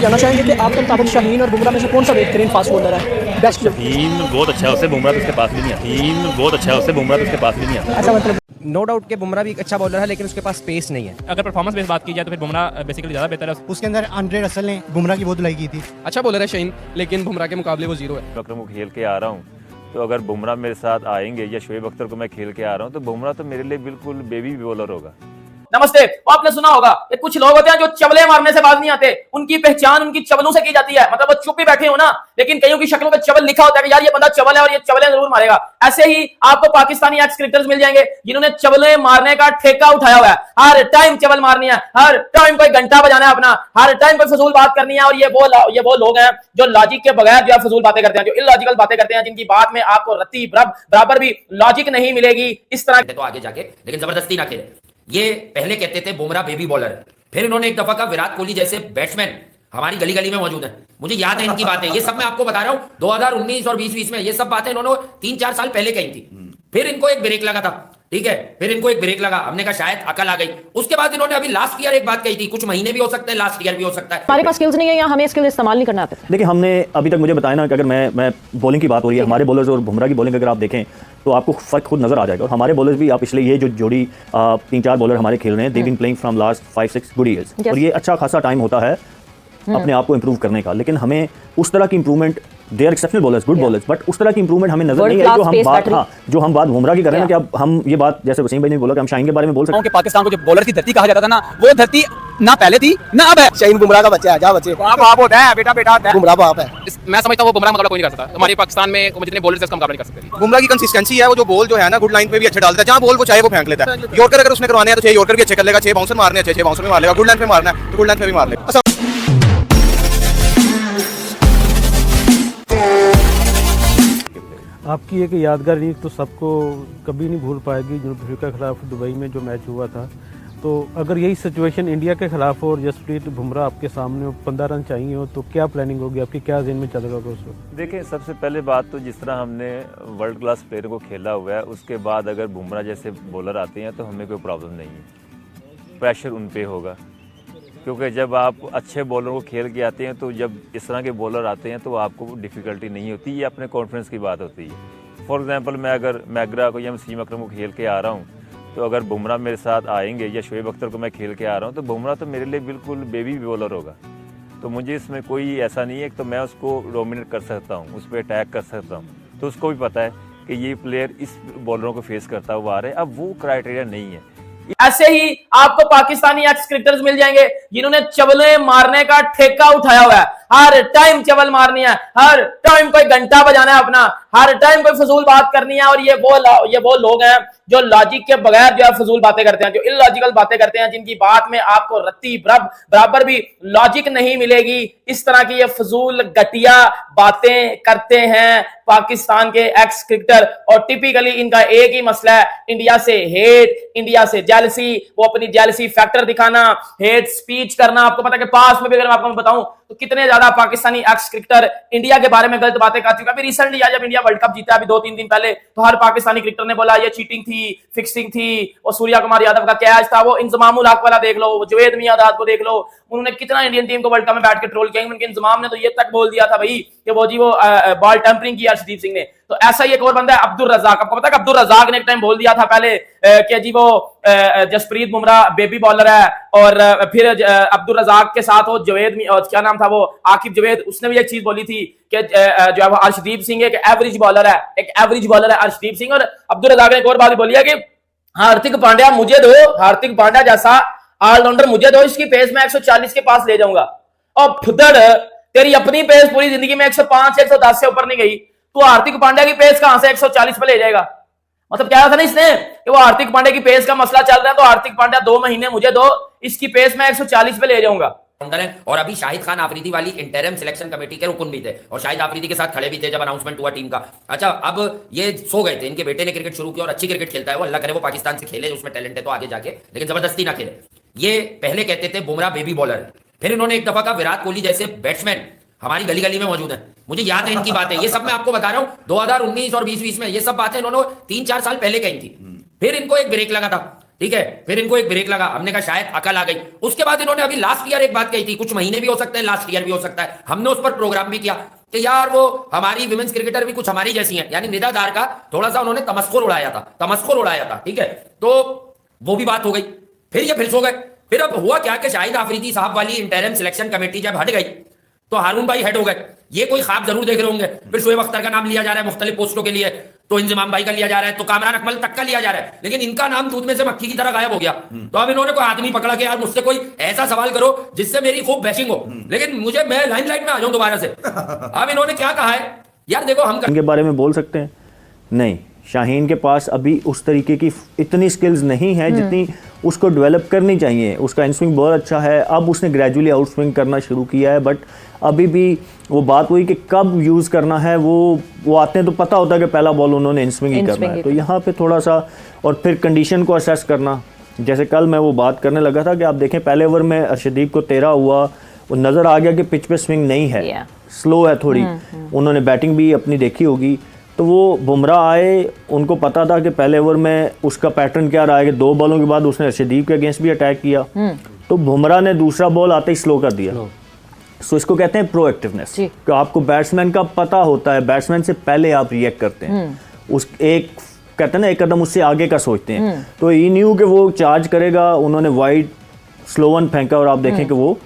जानना चाहेंगे कि आपके मुताबिक शाहीन और बुमराह में से कौन सा बेहतरीन फास्ट बॉलर है, बेस्ट? शाहीन बहुत अच्छा है, उससे बुमराह तो उसके पास भी नहीं है। शाहीन बहुत अच्छा है, उससे बुमराह तो उसके पास भी नहीं है। ऐसा मतलब नो डाउट कि बुमराह भी एक अच्छा बॉलर है, लेकिन उसके पास स्पेस नहीं है। अगर परफॉर्मेंस बेस बात की जाए तो फिर बुमराह बेसिकली ज़्यादा बेहतर है। उसके अंदर आंद्रे रसल ने बुमराह की बहुत धुलाई की थी। अच्छा बॉलर है शाहीन, लेकिन बुमराह के मुकाबले वो जीरो है। अकरम को खेल के आ रहा हूँ, तो अगर बुमराह मेरे साथ आएंगे या शोएब अख्तर को मैं खेल के आ रहा हूँ, तो बुमराह तो मेरे लिए बिल्कुल बेबी बॉलर होगा। नमस्ते। वो आपने सुना होगा कि कुछ लोग होते हैं जो चवले मारने से बाज नहीं आते, उनकी पहचान उनकी चवलों से की जाती है। मतलब वो चुप ही बैठे हो ना, लेकिन कईयों की शक्लों पे चवल लिखा होता है कि यार ये बंदा चवल है और ये चवले जरूर मारेगा। ऐसे ही आपको पाकिस्तानी एक्स क्रिकेटर्स मिल जाएंगे जिन्होंने चवले मारने का ठेका उठाया हुआ है। हर टाइम चवल मारनी है, हर टाइम कोई घंटा बजाना है अपना, हर टाइम कोई फजूल बात करनी है। और ये वो लोग हैं जो लॉजिक के बगैर जो है फजूल बातें करते हैं, जो इलॉजिकल बातें करते हैं, जिनकी बात में आपको रत्ती बराबर भी लॉजिक नहीं मिलेगी। इस तरह तो आगे जाके लेकिन जबरदस्ती ना खेले। ये पहले कहते थे बुमराह बेबी बॉलर है, फिर इन्होंने एक दफा का विराट कोहली जैसे बैट्समैन हमारी गली गली में मौजूद है। मुझे याद है इनकी बातें, ये सब मैं आपको बता रहा हूं 2019 और 2020 में ये सब बातें इन्होंने 3-4 साल पहले कही थी। फिर इनको एक ब्रेक लगा था, ठीक है, फिर इनको एक ब्रेक लगा, हमने कहा शायद अकल आ गई। उसके बाद इन्होंने अभी लास्ट ईयर एक बात कही थी, कुछ महीने भी हो सकते हैं, लास्ट ईयर भी हो सकता है। हमारे पास स्किल्स नहीं है या हमें स्किल इस्तेमाल नहीं करना आते। देखिए, हमने अभी तक मुझे बताया ना कि अगर मैं बॉलिंग की बात हो रही है, हमारे बॉलर्स और बुमराह की बॉलिंग अगर आप देखें तो आपको फर्क खुद नजर आ जाएगा। और हमारे बॉलर्स भी, आप पिछले ये जो जोड़ी 3-4 बॉलर हमारे खेल रहे हैं, they been playing from last 5-6 good years, और ये अच्छा खासा टाइम होता है अपने आप को इंप्रूव करने का। लेकिन हमें उस तरह की improvement, they are exceptional bowlers, good bowlers, but उस तरह की इंप्रूवमेंट हमें नजर नहीं आई जो हम बात बुमराह की कर रहे हैं। कि अब हम ये बात, जैसे वसीम भाई ने बोला कि हम शाहीन के बारे में बोल सकते हैं कि पाकिस्तान को जो बॉलर की धरती कहा जाता था ना, वो धरती ना पहले थी ना अब है। शाहीन बुमराह का बच्चा है, जा बच्चे, बाप होता है, बेटा होता है, बुमराह बाप है। मैं समझता हूँ वो बुमराह मुकाबला कोई नहीं कर सकता। हमारे पाकिस्तान में जितने बॉलर्स हैं उसका मुकाबला नहीं कर सकते। बुमराह की कंसिस्टेंसी है, वो जो बॉल जो है ना गुड लाइन पे भी अच्छे डालता है, जहाँ बॉल वो चाहे वो फेंक लेता है। यॉर्कर अगर उसने करवाने हैं तो 6 यॉर्कर भी अच्छे कर लेगा, 6 बाउंसर मारने हैं 6 बाउंसर में मार लेगा, गुड लाइन पे मारना है तो गुड लाइन पे भी मार लेगा। आपकी एक यादगार रीत तो सबको कभी नहीं भूल पाएगी, जनूब अफ्रीका के खिलाफ दुबई में जो मैच हुआ था। तो अगर यही सिचुएशन इंडिया के खिलाफ हो और जसप्रीत बुमराह आपके सामने 15 रन चाहिए हो, तो क्या प्लानिंग होगी आपकी, क्या ज़हन में चल रहा होगा उस वक्त? देखिए, सबसे पहले बात तो जिस तरह हमने वर्ल्ड क्लास प्लेयर को खेला हुआ है, उसके बाद अगर बुमराह जैसे बॉलर आते हैं तो हमें कोई प्रॉब्लम नहीं है। प्रेशर उन पे होगा, क्योंकि जब आप अच्छे बॉलर को खेल के आते हैं तो जब इस तरह के बॉलर आते हैं तो आपको डिफ़िकल्टी नहीं होती, ये अपने कॉन्फिडेंस की बात होती है। फॉर एग्जांपल, मैं अगर मैगरा को या वसीम अकरम को खेल के आ रहा हूँ, तो अगर बुमराह मेरे साथ आएंगे या शोएब अख्तर को मैं खेल के आ रहा हूँ, तो बुमराह तो मेरे लिए बिल्कुल बेबी बॉलर होगा। तो मुझे इसमें कोई ऐसा नहीं है कि तो मैं उसको डोमिनेट कर सकता हूँ, उस पर अटैक कर सकता हूँ। तो उसको भी पता है कि ये प्लेयर इस बॉलरों को फेस करता हुआ आ रहा है। अब वो क्राइटेरिया नहीं है। ऐसे ही आपको पाकिस्तानी एक्स क्रिकेटर्स मिल जाएंगे जिन्होंने चवले मारने का ठेका उठाया हुआ है। हर टाइम चवल मारनी है, हर टाइम कोई घंटा बजाना है अपना, हर टाइम कोई फजूल बात करनी है। और ये वो लोग हैं जो लॉजिक के बगैर जो है फजूल बातें करते हैं, जो इलॉजिकल बातें करते हैं, जिनकी बात में आपको रत्ती बराबर भी लॉजिक नहीं मिलेगी। इस तरह की ये फजूल घटिया बातें करते हैं पाकिस्तान के एक्स क्रिकेटर। और टिपिकली इनका एक ही मसला है, इंडिया से हेट, इंडिया से जेलसी, वो अपनी जेलसी फैक्टर दिखाना, हेट स्पीच करना। आपको पता है कि पास में भी अगर मैं आपको बताऊं तो कितने ज्यादा पाकिस्तानी एक्स क्रिकेटर इंडिया के बारे में गलत बातें कर चुके हैं। अभी रिसेंटली जब इंडिया वर्ल्ड कप जीता अभी 2-3 दिन पहले, तो हर पाकिस्तानी क्रिकेटर ने बोला ये चीटिंग थी, फिक्सिंग थी। और सूर्या कुमार यादव का कैच था, वो इंजमामुल हक वाला देख लो, जुवेद मियां को देख लो, उन्होंने कितना इंडियन टीम को वर्ल्ड कप में बैठ के ट्रोल किया। उनके इंजमाम ने तो ये तक बोल दिया था भाई कि वो बॉल टेम्परिंग किया अर्शदीप सिंह ने। तो ऐसा ही एक और बंदा है अब्दुल रज़ाक। आपको पता है अब्दुल रज़ाक ने एक टाइम बोल दिया था पहले कि जी वो जसप्रीत बुमराह बेबी बॉलर है। और फिर अब्दुल रज़ाक के साथ वो जवेद, क्या नाम था वो, आकिब जवेद, उसने भी एक चीज बोली थी कि जो है वो अर्शदीप सिंह एक एवरेज बॉलर है, एक एवरेज बॉलर है अर्शदीप सिंह। और अब्दुल रज़ाक ने एक और बात बोली है कि हार्दिक पांड्या मुझे दो, हार्दिक पांड्या जैसा ऑलराउंडर मुझे दो, इसकी पेस में 140 के पास ले जाऊंगा। और फुदड़, तेरी अपनी पेस पूरी जिंदगी में 105 110 से ऊपर नहीं गई, तो हार्दिक पांड्या की पेस कहां से 140 पे ले जाएगा? मतलब क्या था ना इसने कि वो हार्दिक पांड्या की पेस का मसला चल रहा है, तो हार्दिक पांड्या 2 महीने मुझे दो, इसकी पेस में 140 पे ले जाऊंगा। और अभी शाहिद खान आफरीदी वाली इंटरिम सिलेक्शन कमेटी के रुकन भी थे और शाहिद आफरीदी के साथ खड़े भी थे जब अनाउंसमेंट हुआ टीम का। अच्छा, अब ये सो गए थे, इनके बेटे ने क्रिकेट शुरू किया और अच्छी क्रिकेट खेलता है वो, अल्लाह करे वो पाकिस्तान से खेले, उसमें टैलेंट है तो आगे जाके, लेकिन जबरदस्ती ना खेले। ये पहले कहते थे बुमराह बेबी बॉलर है, फिर इन्होंने एक दफा का विराट कोहली जैसे बैट्समैन हमारी गली गली में मौजूद है। मुझे याद है इनकी बातें, ये सब मैं आपको बता रहा हूं 2019 और 2020 में ये सब बातें इन्होंने 3-4 साल पहले कही थी। फिर इनको एक ब्रेक लगा था, ठीक है, फिर इनको एक ब्रेक लगा, हमने कहा शायद अकल आ गई। उसके बाद इन्होंने अभी लास्ट ईयर एक बात कही थी, कुछ महीने भी हो सकते हैं, लास्ट ईयर भी हो सकता है, हमने उस पर प्रोग्राम भी किया कि यार वो हमारी विमेंस क्रिकेटर भी कुछ हमारी जैसी हैं, यानी निदा दार का थोड़ा सा उन्होंने तमस्कुर उड़ाया था, ठीक है, तो वो भी बात हो गई। फिर ये फिर सो गए। फिर अब हुआ क्या कि शाहिद आफरीदी साहब वाली इंटरिम सिलेक्शन कमेटी जब हट गई तो हारून भाई हेड हो गए। ये कोई ख्वाब जरूर देख रहे होंगे। फिर शोएब अख्तर का नाम लिया जा रहा है मुख्तलिफ पोस्टों के लिए, तो इंजमाम भाई का लिया जा रहा है, तो कामरान अकमल तक का लिया जा रहा है, लेकिन इनका नाम दूध में से मक्खी की तरह गायब हो गया। तो अब इन्होंने कोई आदमी पकड़ा कि यार मुझसे कोई ऐसा सवाल करो जिससे मेरी खूब बैशिंग हो, लेकिन मैं लाइमलाइट में आ जाऊं दोबारा से। अब इन्होंने क्या कहा है यार, देखो हम इनके बारे में बोल सकते हैं नहीं, शाहीन के पास अभी उस तरीके की इतनी स्किल्स नहीं है जितनी उसको डेवलप करनी चाहिए। उसका इन स्विंग बहुत अच्छा है, अब उसने ग्रेजुअली आउट स्विंग करना शुरू किया है, बट अभी भी वो बात हुई कि कब यूज़ करना है, वो आते हैं तो पता होता है कि पहला बॉल उन्होंने इन स्विंग ही करना है। तो यहाँ पे थोड़ा सा, और फिर कंडीशन को असेस करना, जैसे कल मैं वो बात करने लगा था कि आप देखें पहले ओवर में अर्शदीप को 13 हुआ, वो नज़र आ गया कि पिच पे स्विंग नहीं है, स्लो है थोड़ी, उन्होंने बैटिंग भी अपनी देखी होगी। तो वो बुमराह आए, उनको पता था कि पहले ओवर में उसका पैटर्न क्या रहा है कि 2 बॉलों के बाद उसने अर्शदीप के अगेंस्ट भी अटैक किया, तो बुमराह ने दूसरा बॉल आते ही स्लो कर दिया। सो इसको कहते हैं प्रोएक्टिवनेस, कि आपको बैट्समैन का पता होता है, बैट्समैन से पहले आप रिएक्ट करते हैं, उस एक कहते हैं ना एक कदम उससे आगे का सोचते हैं। तो ही न्यू कि वो चार्ज करेगा, उन्होंने वाइड स्लो वन फेंका और आप देखें कि वो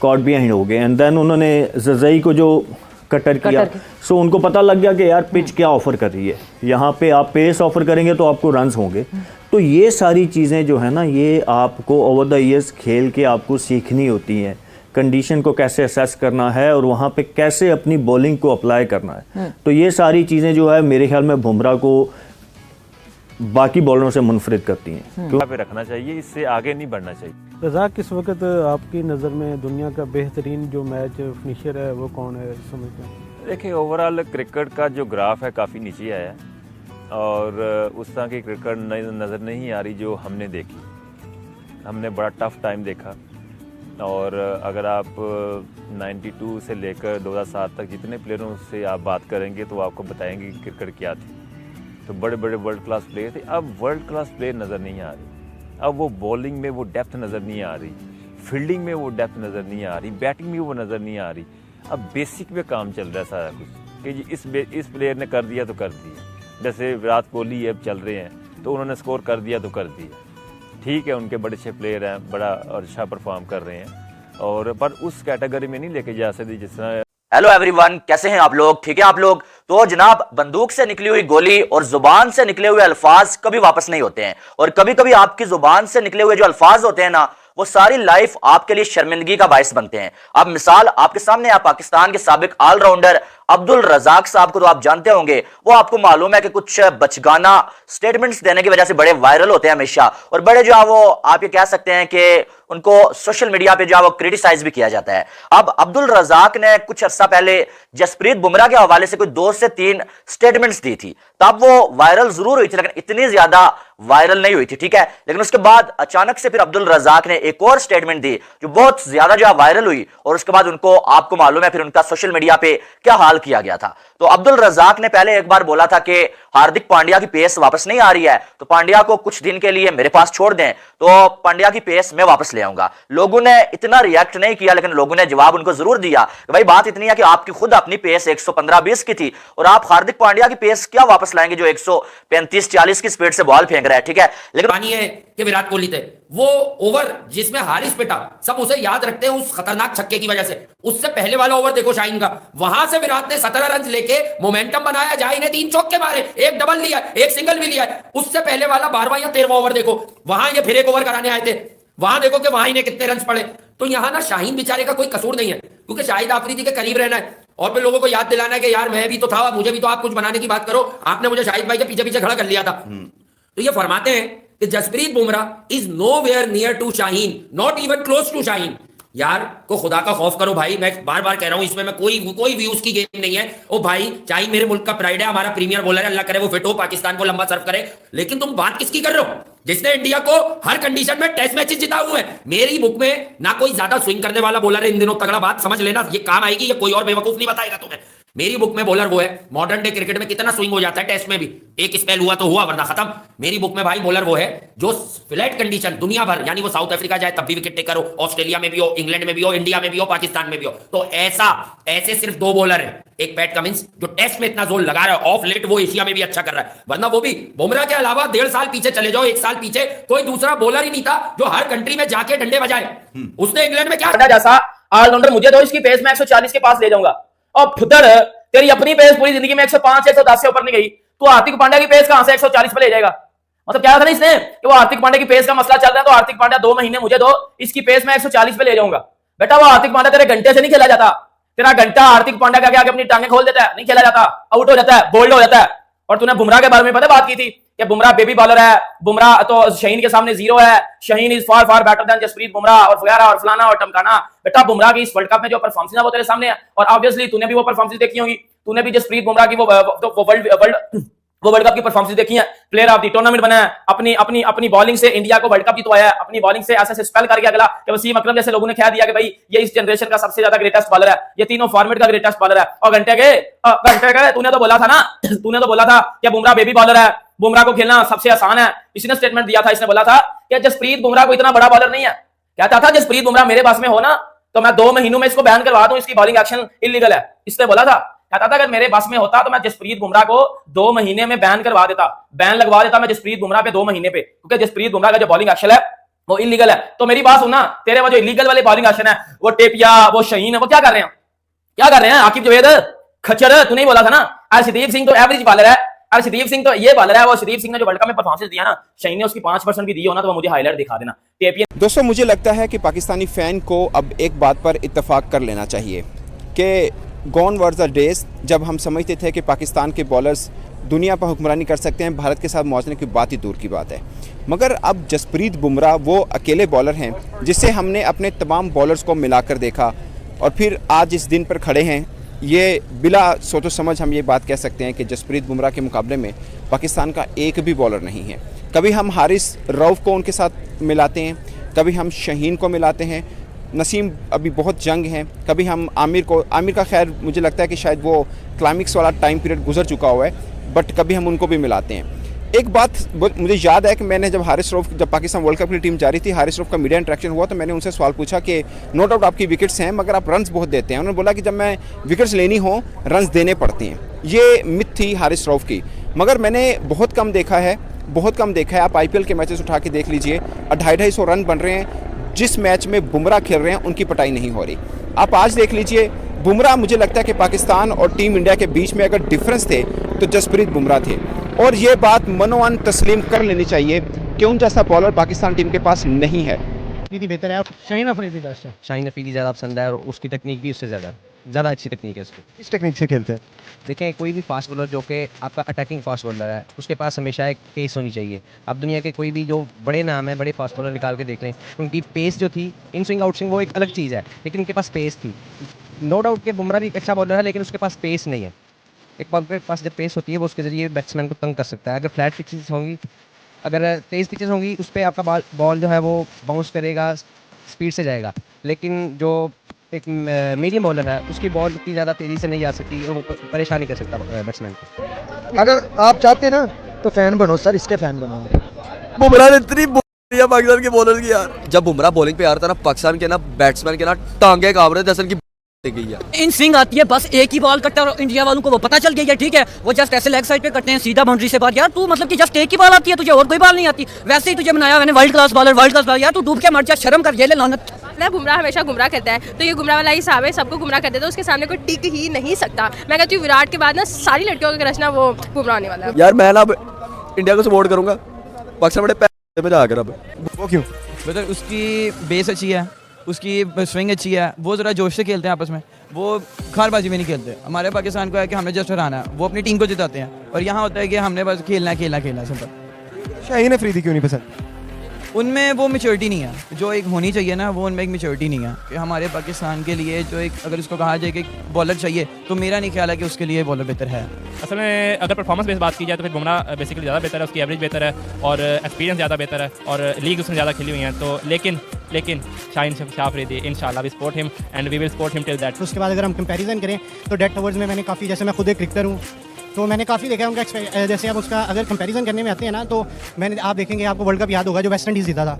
कॉट बिहाइंड हो गए, एंड देन उन्होंने जज़ई को जो कटर किया। सो उनको पता लग गया कि यार पिच क्या ऑफर कर रही है, यहाँ पे आप पेस ऑफर करेंगे तो आपको रन्स होंगे। तो ये सारी चीज़ें जो है ना, ये आपको ओवर द ईयर्स खेल के आपको सीखनी होती हैं, कंडीशन को कैसे असेस करना है और वहाँ पे कैसे अपनी बॉलिंग को अप्लाई करना है। तो ये सारी चीज़ें जो है मेरे ख्याल में बुमराह को बाकी बॉलरों से मुनफरिद करती हैं। पे रखना चाहिए, इससे आगे नहीं बढ़ना चाहिए। रज़ाक, किस वक्त आपकी नज़र में दुनिया का बेहतरीन जो मैच फिनिशर है वो कौन है समझते हैं? देखिए ओवरऑल क्रिकेट का जो ग्राफ है काफ़ी नीचे आया है और उस तरह की क्रिकेट नज़र नहीं आ रही जो हमने देखी। हमने बड़ा टफ टाइम देखा और अगर आप 92 से लेकर 2007 तक जितने प्लेयरों से आप बात करेंगे तो आपको बताएंगे कि क्रिकेट क्या थी। तो बड़े बड़े वर्ल्ड क्लास प्लेयर थे, अब वर्ल्ड क्लास प्लेयर नज़र नहीं आ रही। अब वो बॉलिंग में वो डेप्थ नज़र नहीं आ रही, फील्डिंग में वो डेप्थ नज़र नहीं आ रही, बैटिंग में वो नज़र नहीं आ रही। अब बेसिक पे काम चल रहा है सारा कुछ कि जी इस प्लेयर ने कर दिया तो कर दिया। जैसे विराट कोहली अब चल रहे हैं तो उन्होंने स्कोर कर दिया तो कर दिया, ठीक है, उनके बड़े अच्छे प्लेयर हैं, बड़ा अच्छा परफॉर्म कर रहे हैं, और पर उस कैटेगरी में नहीं लेके जा सकते जिस तरह। हेलो एवरीवन, कैसे हैं आप लोग? ठीक है आप लोग? तो जनाब, बंदूक से निकली हुई गोली और जुबान से निकले हुए अल्फाज कभी वापस नहीं होते हैं, और कभी कभी आपकी जुबान से निकले हुए जो अल्फाज होते हैं ना, वो सारी लाइफ आपके लिए शर्मिंदगी का बायस बनते हैं। अब मिसाल आपके सामने है, पाकिस्तान के साबिक ऑलराउंडर अब्दुल रज़ाक साहब को तो आप जानते होंगे, वो आपको मालूम है कि कुछ बचगाना स्टेटमेंट्स देने की वजह से बड़े वायरल होते हैं हमेशा, और बड़े जो है वो आप ये कह सकते हैं कि उनको सोशल मीडिया पे जो है वो क्रिटिसाइज भी किया जाता है। अब अब्दुल रज़ाक ने कुछ अर्सा पहले जसप्रीत बुमराह के हवाले से कोई 2 से 3 स्टेटमेंट्स दी थी, तब वो वायरल जरूर हुई थी लेकिन इतनी ज्यादा वायरल नहीं हुई थी, ठीक है। लेकिन उसके बाद अचानक से फिर अब्दुल रज़ाक ने एक और स्टेटमेंट दी जो बहुत ज्यादा जो है वायरल हुई, और उसके बाद उनको आपको मालूम है फिर उनका सोशल मीडिया पे क्या हाल किया गया था। तो अब्दुल रज़ाक ने पहले एक बार बोला था कि हार्दिक पांड्या की पेस वापस नहीं आ रही है, तो पांड्या को कुछ दिन के लिए मेरे पास छोड़ दें तो पांड्या की पेस मैं वापस ले आऊंगा। लोगों ने इतना रिएक्ट नहीं किया, लेकिन लोगों ने जवाब उनको जरूर दिया कि भाई बात इतनी है कि आपकी खुद अपनी पेस 115-20 की थी और आप हार्दिक पांड्या की पेस क्या वापस लाएंगे जो 135-40 की स्पीड से बॉल फेंक रहा है, ठीक है। लेकिन पानी है कि विराट कोहली थे, वो ओवर जिसमें हारिस पिटा, सब उसे याद रखते हैं उस खतरनाक छक्के की वजह से। उससे पहले वाला ओवर देखो शाहीन का, वहां से विराट ने 17 रन लेके मोमेंटम बनाया, जाही ने 3 चौके मारे, एक डबल लिया, एक सिंगल भी लिया। उससे पहले वाला 12वां या 13वां ओवर देखो, वहां ये फिर एक ओवर कराने आए थे, वहां देखो कि वहां इन्हें कितने रन पड़े। तो यहां ना शाहीन बेचारे का कोई कसूर नहीं है, क्योंकि शाहिद आफरीदी के करीब रहना है और फिर लोगों को याद दिलाना है कि यार मैं भी तो था, मुझे भी तो आप कुछ बनाने की बात करो, आपने मुझे शाहिद भाई के पीछे पीछे खड़ा कर लिया था। तो ये फरमाते हैं कि Jasprit Bumrah is nowhere near to Shaheen, not even close to Shaheen. यार को खुदा का खौफ करो भाई, मैं बार बार कह रहा हूं, इसमें मैं कोई व्यूज की गेम नहीं है। ओ भाई, शाहीन मेरे मुल्क का प्राइड है, हमारा प्रीमियर बॉलर है, अल्लाह करे वो फिट हो, पाकिस्तान को लंबा सर्व करे, लेकिन तुम बात किसकी कर रहे हो जिसने इंडिया को हर कंडीशन में टेस्ट मैचेस जिता हुए हैं। मेरी बुक में ना कोई ज्यादा स्विंग करने वाला बॉलर है इन दिनों, तगड़ा बात समझ लेना, ये काम आएगी, ये कोई और बेवकूफ नहीं बताएगा तुम्हें। मेरी बुक में बॉलर वो है, मॉडर्न डे क्रिकेट में कितना स्विंग हो जाता है टेस्ट में भी, एक स्पेल हुआ तो हुआ वरना खत्म। मेरी बुक में भाई बॉलर वो है जो फ्लैट कंडीशन दुनिया भर, यानी वो साउथ अफ्रीका जाए तब भी विकेट टेकर हो, ऑस्ट्रेलिया में भी हो, इंग्लैंड में भी हो, इंडिया में भी हो, पाकिस्तान में भी हो। तो ऐसे सिर्फ 2 बॉलर है, एक पैट कमिंस जो टेस्ट में इतना जोर लगा रहा है, ऑफ लेट वो एशिया में भी अच्छा कर रहा है, वरना वो भी बुमराह के अलावा 1.5 साल पीछे चले जाओ, 1 साल पीछे, कोई दूसरा बॉलर ही नहीं था जो हर कंट्री में जाके डंडे बजाए। उसने इंग्लैंड में क्या जैसा ऑलराउंडर मुझे दो, इसकी पेस मैं 140 के पास ले जाऊंगा। और फुदर तेरी अपनी पेस पूरी जिंदगी में 105 110 से ऊपर नहीं गई, तो हार्दिक पांड्या की पेस कहां से 140 पे ले जाएगा? मतलब क्या था ना इसने कि वो हार्दिक पांड्या की पेस का मसला चल रहा है, तो हार्दिक पांड्या 2 महीने मुझे दो, इसकी पेस मैं 140 पे ले जाऊंगा। बेटा वो हार्दिक पांड्या तेरे घंटे से नहीं खेला जाता, तेरा घंटा हार्दिक पांड्या का आगे अपनी टांगे खोल देता है, नहीं खेला जाता, आउट हो जाता है, बोल्ड हो जाता है। और तूने बुमराह के बारे में पता बात की थी कि बुमराह बेबी बॉलर है, बुमराह तो शहीन के सामने 0 है, Shaheen is far far better than Jasprit Bumrah और वगैरह और फलाना और टमकाना। बेटा बुमराह की इस वर्ल्ड कप में जो परफॉर्मेंस है वो तेरे सामने है, और ऑब्वियसली तूने भी वो परफॉर्मेंस देखी होगी, तूने भी जसप्रीत बुमराह की वो वर्ल्ड कप की परफॉर्मेंस देखी है, प्लेयर ऑफ द टूर्नामेंट बना है, अपनी बॉलिंग से इंडिया को वर्ल्ड कप जितवाया है, अपनी बॉलिंग से ऐसे स्पेल करके अगला कि वसीम अकरम जैसे लोगों ने कह दिया कि भाई ये इस जनरेशन का सबसे ज्यादा ग्रेटेस्ट बॉलर है, ये तीनों फॉर्मेट का ग्रेटेस्ट बॉलर है। और घंटे के तूने तो बोला था ना, तूने तो बोला था कि बुमराह बेबी बॉलर है, बुमराह को खेलना सबसे आसान है, इसने स्टेटमेंट दिया था, इसने बोला था कि जसप्रीत बुमराह को इतना बड़ा बॉलर नहीं है, कहता था जसप्रीत बुमराह मेरे पास में हो ना तो मैं 2 महीनों में इसको बैन करवा दूं, इसकी बॉलिंग एक्शन इलीगल है, इसने बोला था। कहता था अगर मेरे बस में होता तो मैं जसप्रीत बुमराह को 2 महीने में बैन करवा देता, बैन लगवा देता मैं जसप्रीत बुमराह पे 2 महीने पे, क्योंकि जसप्रीत बुमराह का जो बॉलिंग एक्शन है वो इलीगल है। तो मेरी बात सुनना, तेरे वो जो इलीगल वाले बॉलिंग एक्शन है, वो टेपिया, वो शहीन है, वो क्या कर रहे हैं, क्या कर रहे हैं? आकिब जवेद खच्चर, तूने ही बोला था ना अर्शदीप सिंह तो एवरेज बॉलर है, अर्शदीप सिंह तो ये बॉलर है, वो अर्शदीप सिंह ने जो वर्ल्ड कप में परफॉर्मेंस दिया ना, शहीन ने उसकी 5% भी दी हो ना तो वो मुझे हाईलाइट दिखा देना। दोस्तों मुझे लगता है कि पाकिस्तानी फ़ैन को अब एक बात पर इत्तेफाक कर लेना चाहिए कि गॉन वर द डेज जब हम समझते थे कि पाकिस्तान के बॉलर्स दुनिया पर हुक्मरानी कर सकते हैं, भारत के साथ मौजने की बात ही दूर की बात है। मगर अब जसप्रीत बुमराह वो अकेले बॉलर हैं जिसे हमने अपने तमाम बॉलर्स को मिलाकर देखा, और फिर आज इस दिन पर खड़े हैं। ये बिला सोचो समझ हम ये बात कह सकते हैं कि जसप्रीत बुमराह के मुकाबले में पाकिस्तान का एक भी बॉलर नहीं है। कभी हम हारिस रऊफ़ को उनके साथ मिलाते हैं, कभी हम शहीन को मिलाते हैं, नसीम अभी बहुत जंग हैं, कभी हम आमिर का खैर मुझे लगता है कि शायद वो क्लाइमिक्स वाला टाइम पीरियड गुजर चुका हुआ है, बट कभी हम उनको भी मिलाते हैं। एक बात मुझे याद है कि मैंने जब हारिस रऊफ़, जब पाकिस्तान वर्ल्ड कप की टीम जा रही थी, हारिस रऊफ़ का मीडिया इंटरेक्शन हुआ तो मैंने उनसे सवाल पूछा कि नो डाउट आपकी विकेट्स हैं मगर आप रन्स बहुत देते हैं। उन्होंने बोला कि जब मैं विकेट्स लेनी हो रन्स देने पड़ते हैं। ये मिथ थी हारिस रऊफ़ की, मगर मैंने बहुत कम देखा है। आप IPL के मैचेस उठा के देख लीजिए, 250-250 रन बन रहे हैं। जिस मैच में बुमराह खेल रहे हैं उनकी पिटाई नहीं हो रही। आप आज देख लीजिए, बुमराह मुझे लगता है कि पाकिस्तान और टीम इंडिया के बीच में अगर डिफरेंस थे तो जसप्रीत बुमराह थे, और ये बात मनोअन तस्लीम कर लेनी चाहिए कि उन जैसा बॉलर पाकिस्तान टीम के पास नहीं है। बेहतर है, शाहीन अफरीदी बेस्ट है, शाहीन अफरीदी ज़्यादा पसंद है और उसकी टेक्निक भी उससे ज़्यादा अच्छी टेक्निक है उसकी। इस टेक्निक से खेलते हैं। देखें कोई भी फास्ट बॉलर जो कि आपका अटैकिंग फास्ट बॉलर है, उसके पास हमेशा एक पेस होनी चाहिए। आप दुनिया के कोई भी जो बड़े नाम है, बड़े फास्ट बॉलर निकाल के देख लें, उनकी पेस जो थी, इन स्विंग आउट स्विंग वो एक अलग चीज़ है, लेकिन उनके पास पेस थी। नो डाउट कि बुमराह भी एक अच्छा बॉलर है, लेकिन उसके पास पेस नहीं है। एक बॉलर के पास जब पेस होती है वो उसके ज़रिए बैट्समैन को तंग कर सकता है। अगर फ्लैट पिचेस होंगी, अगर तेज़ पिचेस होंगी, उस पर आपका बॉल जो है वो बाउंस करेगा, स्पीड से जाएगा, लेकिन जो एक मीडियम बॉलर है उसकी बॉल उतनी ज़्यादा तेज़ी से नहीं जा सकती, वो परेशानी कर सकता बैट्समैन को। अगर आप चाहते हैं ना तो फैन बनो सर, इसके फैन बनो। बुमराह ने इतनी पाकिस्तान के बॉलर की यार, जब बुमराह बॉलिंग पे आ रहा था ना, पाकिस्तान के ना बैट्समैन के ना टांगे कांप रहे जैसे की गई है। इन स्विंग आती है, बस एक ही बॉल करता है और इंडिया वालों को वो पता चल गया है, ठीक है, वो जस्ट ऐसे लेग साइड पे करते हैं सीधा बाउंड्री से बाहर। यार तू मतलब कि जस्ट एक ही बॉल आती है, तुझे और कोई बॉल नहीं आती। वैसे ही तुझे बनाया मैंने वर्ल्ड क्लास बॉलर, यार तू डूब के मर जा, शर्म कर, ये ले लानत। बुमराह हमेशा गुमराह करता है, तो ये गुमराह वाला हिसाब है, सबको गुमराह कर देता है, उसके सामने कोई टिक ही नहीं सकता। मैं कहती हूँ विराट के बाद ना सारी लड़कियों का क्रश ना वो गुमराह होने वाला है। यार मैं ना इंडिया को सपोर्ट करूंगा, पाकिस्तान बड़े पैसे में जाकर। अब वो क्यों? मतलब उसकी बेस अच्छी है, उसकी स्विंग अच्छी है, वो ज़रा जोश से खेलते हैं आपस में, वो खारबाजी में नहीं खेलते। हमारे पाकिस्तान को है कि हमने जस्ट हराना है, वो अपनी टीम को जिताते हैं, और यहाँ होता है कि हमने बस खेलना सिंपल। शाहीन अफरीदी क्यों नहीं पसंद? उनमें वो मैच्योरिटी नहीं है जो एक होनी चाहिए ना, वो उनमें एक मैच्योरिटी नहीं है कि हमारे पाकिस्तान के लिए जो एक, अगर उसको कहा जाए कि बॉलर चाहिए, तो मेरा नहीं ख्याल है कि उसके लिए बॉलर बेहतर है। असल में अगर परफॉर्मेंस बेस बात की जाए तो फिर बुमराह बेसिकली ज़्यादा बेहतर है, उसकी एवरेज बेहतर है और एक्सपीरियंस ज़्यादा बेहतर है और लीग उसमें ज़्यादा खेली हुई हैं। तो लेकिन लेकिन शाहीन शाह अफरीदी इंशाल्लाह we support him and we will support him till that. उसके बाद अगर हम कंपैरिजन करें तो डेथ ओवर्स में मैंने काफ़ी, जैसे मैं खुद एक क्रिकेटर हूँ तो मैंने काफ़ी देखा उनका, जैसे आप उसका अगर कंपैरिजन करने में आते हैं ना तो मैंने, आप देखेंगे आपको वर्ल्ड कप याद होगा जो वेस्ट इंडीज़ जीता था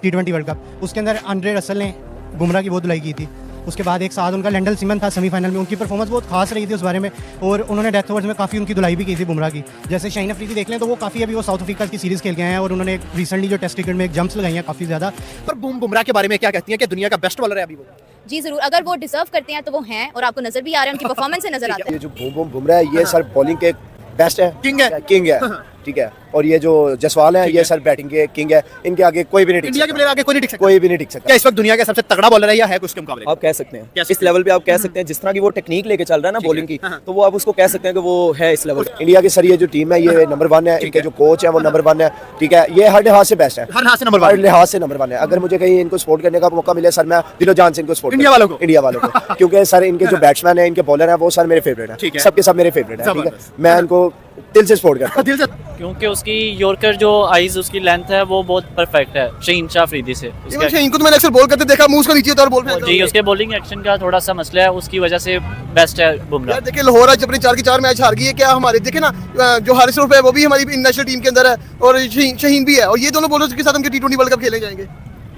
T20 वर्ल्ड कप, उसके अंदर आंद्रे रसल ने बुमराह की बहुत धुलाई की थी। उसके बाद एक साथ उनका लैंडल सिमन था सेमीफाइनल में, उनकी परफॉर्मेंस बहुत खास रही थी उस बारे में, और उन्होंने डेथ ओवर्स में काफ़ी उनकी धुलाई भी की थी बुमराह की। जैसे शाहीन अफरीदी देख लें तो वो काफ़ी, अभी वो साउथ अफ्रीका की सीरीज़ खेल गए हैं और उन्होंने रिसेंटली जो टेस्ट क्रिकेट में एक जंप्स लगाई हैं काफ़ी ज़्यादा। पर बुमराह के बारे में क्या कहती हैं कि दुनिया का बेस्ट बॉलर है अभी वो? जी जरूर, अगर वो डिजर्व करते हैं तो वो हैं, और आपको नजर भी आ रहे हैं, उनकी परफॉर्मेंस से नजर आता है। ये जो बुमराह है ये सर बॉलिंग के बेस्ट है, किंग है ठीक है, और ये जो जसवाल है ये सर बैटिंग के किंग है, इनके आगे कोई भी नहीं टिक सकता। इंडिया के प्लेयर आगे कोई नहीं टिक सकता, कोई भी नहीं टिक सकता। क्या इस वक्त दुनिया का सबसे तगड़ा बॉलर है या है कुछ के मुकाबले? आप कह सकते हैं इस लेवल पे, आप कह सकते हैं जिस तरह की वो टेक्निक लेके चल रहा है ना बॉलिंग की, तो वो आप उसको कह सकते हैं कि वो है इस लेवल। इंडिया की सर ये जो टीम है ये नंबर 1 है, इनके जो कोच है वो नंबर 1 है ठीक है, ये हर लिहाज से बेस्ट है, हर लिहाज से नंबर 1, हर लिहाज से नंबर 1 है। अगर मुझे कहीं इनको सपोर्ट करने का मौका मिले सर, मैं दिलो जान से इनको सपोर्ट इंडिया वालों को क्योंकि सर इनके जो बैट्समैन है, इनके बॉलर है, वो सर मेरे फेवरेट है, सबके सब मेरे फेवरेट है ठीक है, मैं इनको दिल से सपोर्ट करता हूं। क्योंकि उसकी यॉर्कर जो आईज उसकी लेंथ है वो बहुत परफेक्ट है शाहीन शाह अफरीदी से। शाहीन को तो मैंने अक्सर बॉल करते देखा, मुंह उसका नीचे होता है और बॉल फेंकता है। जी, उसके बॉलिंग एक्शन का थोड़ा सा मसला है, उसकी वजह से बेस्ट है बुमराह। यार देखिए लाहौर आज अपने 4 के 4 मैच हार गई है, क्या हमारे देखे ना जो हारिस रऊफ है वो भी हमारी नेशनल टीम के अंदर है और शाहीन भी है, और ये दोनों बॉलर्स के साथ हम T20 वर्ल्ड कप खेले जाएंगे।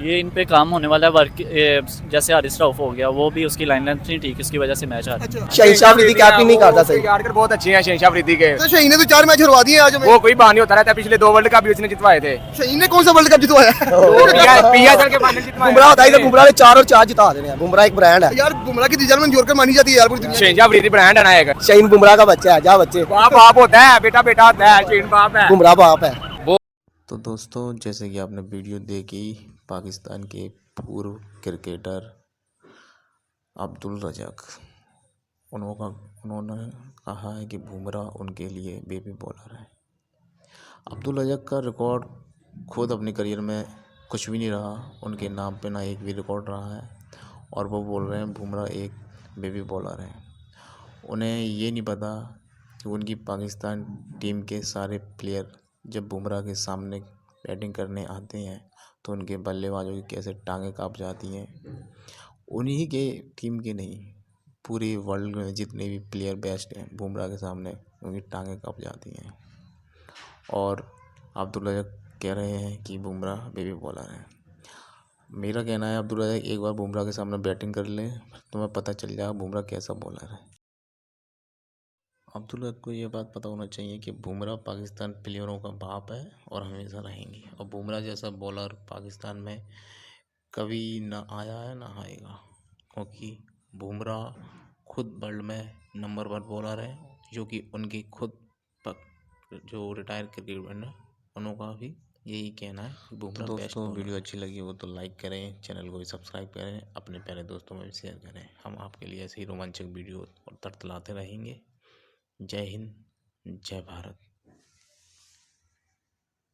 ये इन पे काम होने वाला है वर्क, जैसे हारिस रऊफ हो गया वो भी उसकी लाइन लेंथ नहीं ठीक, इसकी वजह से मैच हारा। शाहीन शाह अफरीदी कैप्टन नहीं करता सही, यार बहुत अच्छे हैं शाहीन शाह अफरीदी के, तो शाहीन ने तो 4 मैच हरवा दिए आज हमें। वो कोई बहाने होता रहता है, पिछले 2 वर्ल्ड कप भी उसने जितवाए थे। शाहीन ने कौन सा वर्ल्ड कप जितवाया? PSL के फाइनल जितवाए। बुमराह होता है, बुमराह ने 4 और 4 जिता देने हैं, बुमराह एक ब्रांड है यार, बुमराह की रिजल्ट यॉर्कर मानी जाती है यार पूरी दुनिया। शाहीन शाह अफरीदी ब्रांड है ना एक। शाहीन बुमराह का बच्चा है, जा बच्चे, बाप होता है, बेटा बेटा होता है, शाहीन बाप है, बुमराह बाप है। तो दोस्तों जैसे कि आपने वीडियो देखी, पाकिस्तान के पूर्व क्रिकेटर अब्दुल रज़ाक, उन्होंने कहा है कि बुमराह उनके लिए बेबी बॉलर है। अब्दुल रज़ाक का रिकॉर्ड खुद अपने करियर में कुछ भी नहीं रहा, उनके नाम पे ना एक भी रिकॉर्ड रहा है, और वो बोल रहे हैं बुमराह एक बेबी बॉलर है। उन्हें ये नहीं पता कि उनकी पाकिस्तान टीम के सारे प्लेयर जब बुमराह के सामने बैटिंग करने आते हैं तो उनके बल्लेबाजों की कैसे टांगें काँप जाती हैं। उन्हीं के टीम के नहीं, पूरे वर्ल्ड में जितने भी प्लेयर बेस्ट हैं बुमराह के सामने उनकी टांगें काँप जाती हैं। और अब्दुल रज़ाक कह रहे हैं कि बुमराह बेबी बॉलर है। मेरा कहना है अब्दुल रज़ाक एक बार बुमराह के सामने बैटिंग कर ले तो तुम्हें पता चल जाएगा बुमराह कैसा बॉलर है। अब्दुल रज़ाक को ये बात पता होना चाहिए कि बुमराह पाकिस्तान प्लेयरों का बाप है और हमेशा रहेंगे, और बुमराह जैसा बॉलर पाकिस्तान में कभी ना आया है ना आएगा, क्योंकि बुमराह खुद वर्ल्ड में नंबर 1 बॉलर है, जो कि उनके खुद जो रिटायर क्रिकेटर हैं उनका भी यही कहना है बुमराह। तो दोस्तों वीडियो अच्छी लगी हो तो लाइक करें, चैनल को भी सब्सक्राइब करें, अपने प्यारे दोस्तों में भी शेयर करें। हम आपके लिए ऐसे ही रोमांचक वीडियो और तड़तलाते रहेंगे। जय हिंद, जय भारत।